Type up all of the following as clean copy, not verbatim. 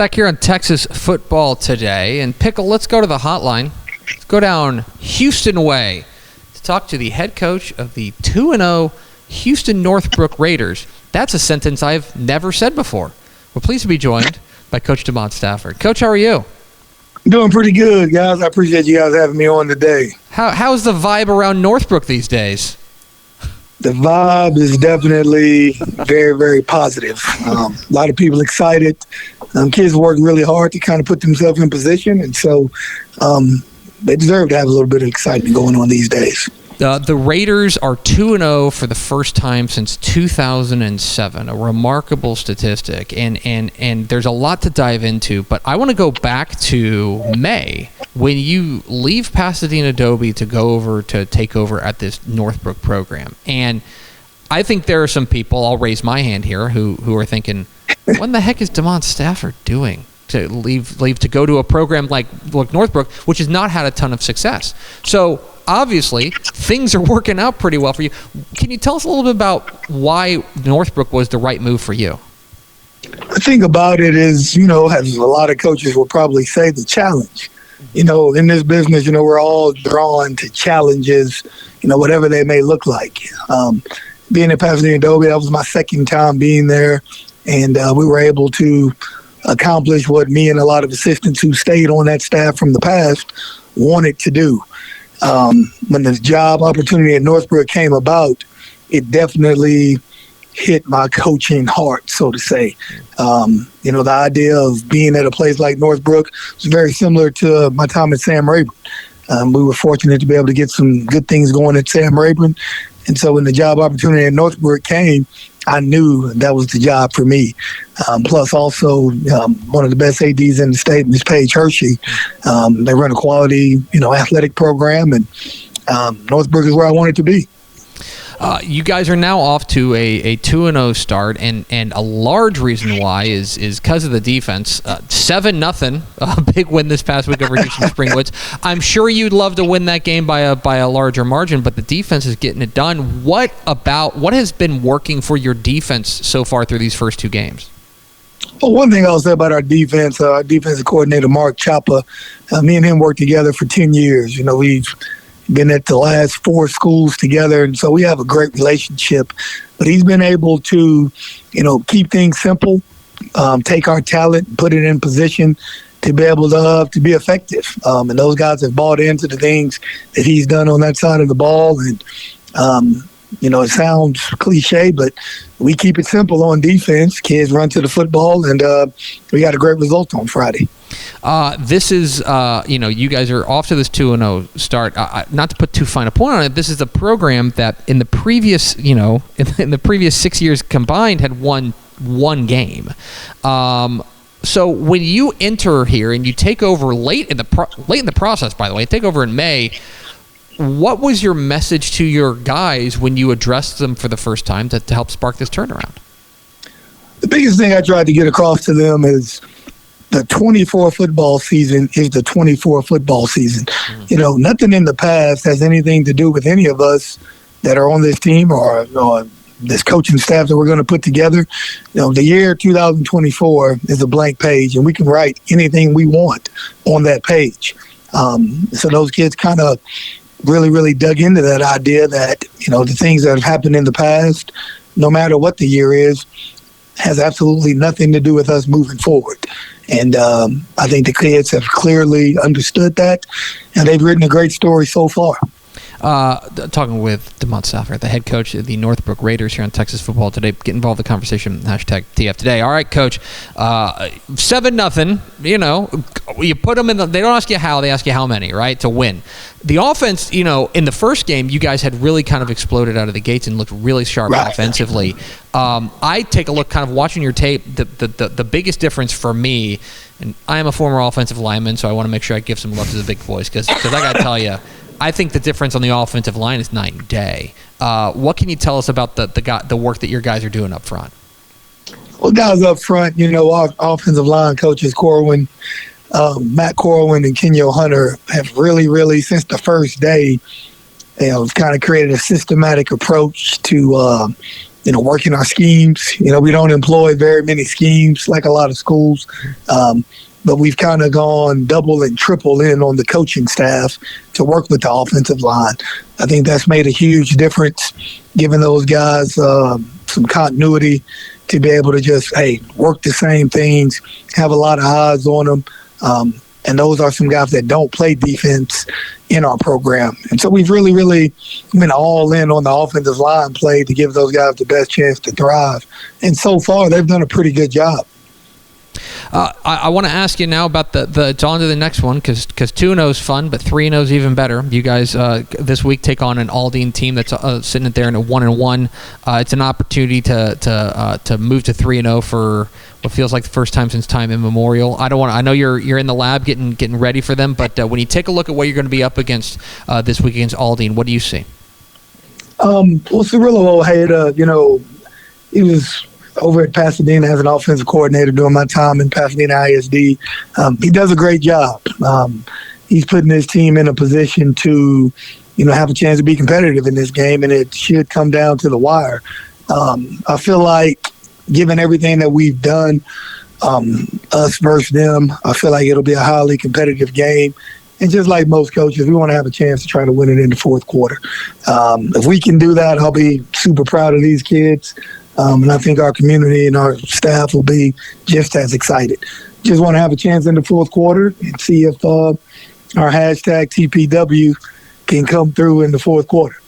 Back here on Texas Football Today. And Pickle, let's go to the hotline. Let's go down Houston way to talk to the head coach of the 2-0 Houston Northbrook Raiders. That's a sentence I've never said before. We're pleased to be joined by Coach Demond Stafford. Coach, how are you? Doing pretty good, guys. I appreciate you guys having me on today. How's the vibe around Northbrook these days? The vibe is definitely very, very positive. A lot of people excited. Kids work really hard to kind of put themselves in position, and so they deserve to have a little bit of excitement going on these days. The Raiders are 2-0 for the first time since 2007, a remarkable statistic, and there's a lot to dive into, but I want to go back to May when you leave Pasadena Dobie to go over to take over at this Northbrook program. And I think there are some people, I'll raise my hand here, who are thinking, what in the heck is Demond Stafford doing to leave to go to a program like Northbrook, which has not had a ton of success? So obviously, things are working out pretty well for you. Can you tell us a little bit about why Northbrook was the right move for you? The thing about it is, as a lot of coaches will probably say, the challenge. In this business, we're all drawn to challenges, whatever they may look like. Being at Pasadena Dobie, that was my second time being there, and we were able to accomplish what me and a lot of assistants who stayed on that staff from the past wanted to do. When the job opportunity at Northbrook came about, it definitely hit my coaching heart, so to say. The idea of being at a place like Northbrook was very similar to my time at Sam Rayburn. We were fortunate to be able to get some good things going at Sam Rayburn. And so when the job opportunity at Northbrook came, I knew that was the job for me. Plus also one of the best ADs in the state, Ms. Paige Hershey. They run a quality, athletic program, and Northbrook is where I wanted to be. You guys are now off to a 2-0 start, and a large reason why is because of the defense. 7-0, a big win this past week over Houston Springwoods. I'm sure you'd love to win that game by a larger margin, but the defense is getting it done. What has been working for your defense so far through these first two games? Well, one thing I'll say about our defensive coordinator, Mark Chapa, me and him worked together for 10 years. We've been at the last 4 schools together, and so we have a great relationship. But he's been able to, keep things simple, take our talent, put it in position to be able to be effective. And those guys have bought into the things that he's done on that side of the ball. And, it sounds cliche, but we keep it simple on defense. Kids run to the football, and we got a great result on Friday. This is, you guys are off to this 2-0 start. Not to put too fine a point on it, this is a program that in the previous, in the previous 6 years combined had won one game. So when you enter here and you take over late in the process, by the way, take over in May, what was your message to your guys when you addressed them for the first time to help spark this turnaround? The biggest thing I tried to get across to them is the 24 football season is the 24 football season. Nothing in the past has anything to do with any of us that are on this team or this coaching staff that we're going to put together. The year 2024 is a blank page, and we can write anything we want on that page. So those kids kind of really, really dug into that idea that, the things that have happened in the past, no matter what the year is, has absolutely nothing to do with us moving forward. And I think the kids have clearly understood that, and they've written a great story so far. Talking with Demond Stafford, the head coach of the Northbrook Raiders here on Texas Football Today. Get involved in the conversation, hashtag TF Today. All right, Coach, 7-0, you put them in they don't ask you how, they ask you how many, right, to win. The offense, in the first game, you guys had really kind of exploded out of the gates and looked really sharp offensively. I take a look kind of watching your tape, the biggest difference for me, and I am a former offensive lineman, so I want to make sure I give some love to the big boys, because I got to tell you, I think the difference on the offensive line is night and day. What can you tell us about the work that your guys are doing up front? Well, guys up front, our offensive line coaches, Matt Corwin and Kenyo Hunter, have really, really, since the first day, kind of created a systematic approach to working our schemes. We don't employ very many schemes like a lot of schools, but we've kind of gone double and triple in on the coaching staff to work with the offensive line. I think that's made a huge difference, giving those guys some continuity to be able to just, work the same things, have a lot of eyes on them. And those are some guys that don't play defense in our program. And so we've really, really been all in on the offensive line play to give those guys the best chance to thrive. And so far, they've done a pretty good job. I want to ask you now about it's on to the next one, because 2-0 is fun, but 3-0 is even better. You guys this week take on an Aldine team that's sitting there in a 1-1. It's an opportunity to move to 3-0 for what feels like the first time since time immemorial. I know you're in the lab getting ready for them, but when you take a look at what you're going to be up against this week against Aldine, what do you see? Well, Cirillo Ojeda, he was over at Pasadena as an offensive coordinator during my time in Pasadena ISD. He does a great job. He's putting his team in a position to, have a chance to be competitive in this game, and it should come down to the wire. I feel like, given everything that we've done, us versus them, I feel like it'll be a highly competitive game. And just like most coaches, we want to have a chance to try to win it in the fourth quarter. If we can do that, I'll be super proud of these kids. And I think our community and our staff will be just as excited. Just want to have a chance in the fourth quarter and see if our hashtag TPW can come through in the fourth quarter.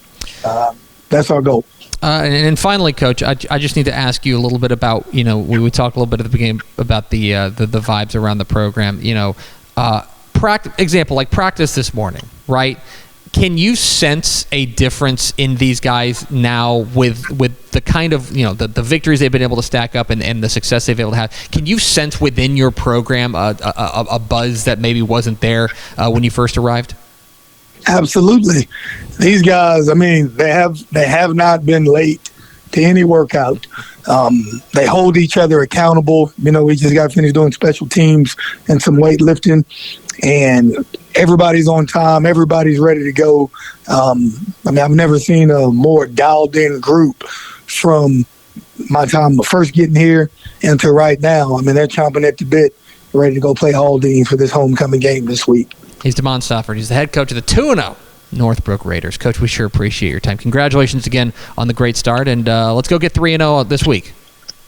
That's our goal. And finally, Coach, I just need to ask you a little bit about, we talked a little bit at the beginning about the vibes around the program. Example, like practice this morning, right? Can you sense a difference in these guys now with the kind of, the victories they've been able to stack up and the success they've been able to have? Can you sense within your program a buzz that maybe wasn't there when you first arrived? Absolutely. These guys, they have not been late to any workout. They hold each other accountable. We just got finished doing special teams and some weightlifting, and everybody's on time. Everybody's ready to go. I've never seen a more dialed-in group from my time of first getting here until right now. They're chomping at the bit, ready to go play Aldine for this homecoming game this week. He's Demond Stafford. He's the head coach of the 2-0 Northbrook Raiders. Coach, we sure appreciate your time. Congratulations again on the great start, and let's go get 3-0 this week.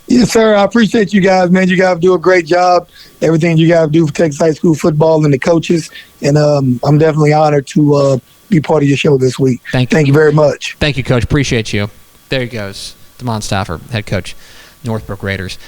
Yes, sir. I appreciate you guys, man. You guys do a great job. Everything you guys do for Texas high school football and the coaches, and I'm definitely honored to be part of your show this week. Thank you very much. Thank you, Coach. Appreciate you. There he goes, Demond Stafford, head coach, Northbrook Raiders.